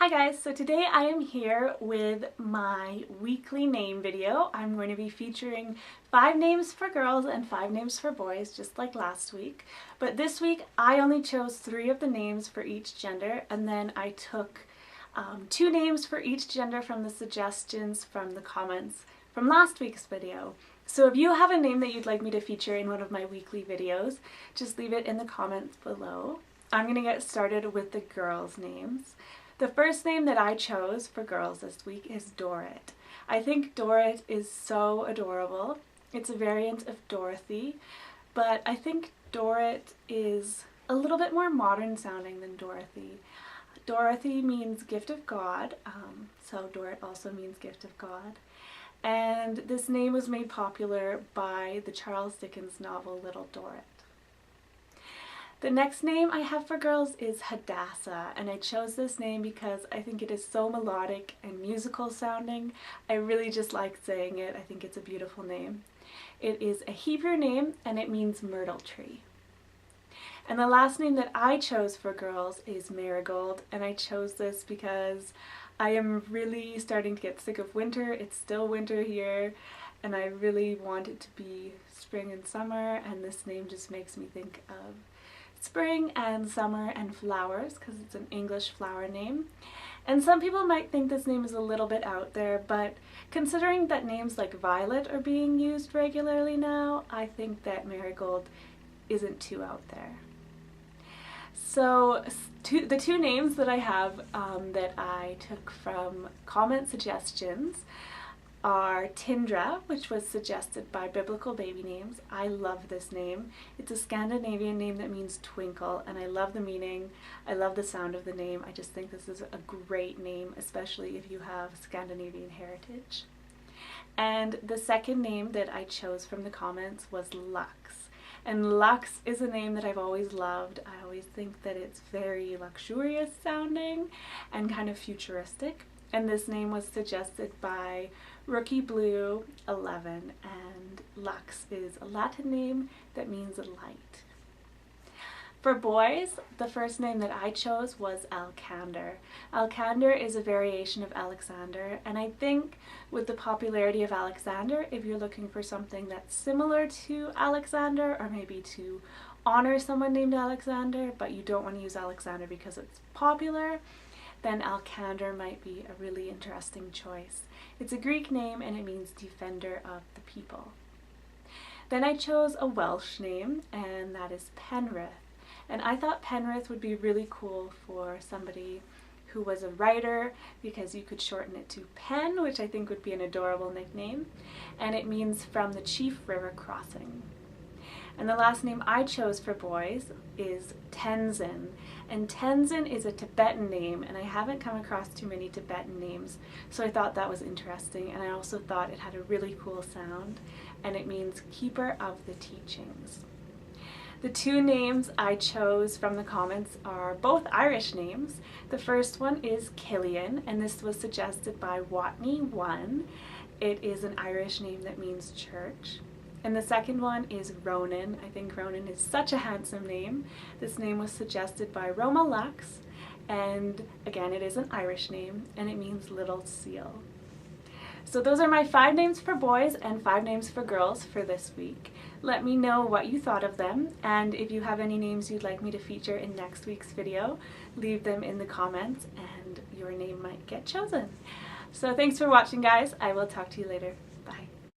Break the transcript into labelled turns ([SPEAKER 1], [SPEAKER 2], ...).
[SPEAKER 1] Hi guys, so today I am here with my weekly name video. I'm going to be featuring 5 names for girls and 5 names for boys, just like last week. But this week I only chose 3 of the names for each gender, and then I took 2 names for each gender from the suggestions from the comments from last week's video. So if you have a name that you'd like me to feature in one of my weekly videos, just leave it in the comments below. I'm going to get started with the girls' names. The first name that I chose for girls this week is Dorit. I think Dorit is so adorable. It's a variant of Dorothy, but I think Dorit is a little bit more modern sounding than Dorothy. Dorothy means gift of God, so Dorit also means gift of God. And this name was made popular by the Charles Dickens novel Little Dorrit. The next name I have for girls is Hadassah, and I chose this name because I think it is so melodic and musical sounding. I really just like saying it. I think it's a beautiful name. It is a Hebrew name and it means myrtle tree. And the last name that I chose for girls is Marigold, and I chose this because I am really starting to get sick of winter. It's still winter here and I really want it to be spring and summer, and this name just makes me think of spring and summer and flowers because it's an English flower name. And some people might think this name is a little bit out there, but considering that names like Violet are being used regularly now, I think that Marigold isn't too out there. So the 2 names that I have that I took from comment suggestions are Tindra, which was suggested by Biblical Baby Names. I love this name. It's a Scandinavian name that means twinkle, and I love the meaning. I love the sound of the name. I just think this is a great name, especially if you have Scandinavian heritage. And the second name that I chose from the comments was Lux. And Lux is a name that I've always loved. I always think that it's very luxurious sounding and kind of futuristic. And this name was suggested by Rookie Blue 11, and Lux is a Latin name that means light. For boys, the first name that I chose was Alcander. Alcander is a variation of Alexander, and I think with the popularity of Alexander, if you're looking for something that's similar to Alexander, or maybe to honor someone named Alexander, but you don't want to use Alexander because it's popular, then Alcander might be a really interesting choice. It's a Greek name and it means defender of the people. Then I chose a Welsh name, and that is Penrith. And I thought Penrith would be really cool for somebody who was a writer because you could shorten it to Pen, which I think would be an adorable nickname, and it means from the chief river crossing. And the last name I chose for boys is Tenzin. And Tenzin is a Tibetan name, and I haven't come across too many Tibetan names, so I thought that was interesting, and I also thought it had a really cool sound, and it means keeper of the teachings. The 2 names I chose from the comments are both Irish names. The first one is Killian, and this was suggested by Watney1. It is an Irish name that means church. And the second one is Ronan. I think Ronan is such a handsome name. This name was suggested by Roma Lux, and again it is an Irish name and it means little seal. So those are my 5 names for boys and 5 names for girls for this week. Let me know what you thought of them, and if you have any names you'd like me to feature in next week's video, leave them in the comments and your name might get chosen. So thanks for watching guys. I will talk to you later.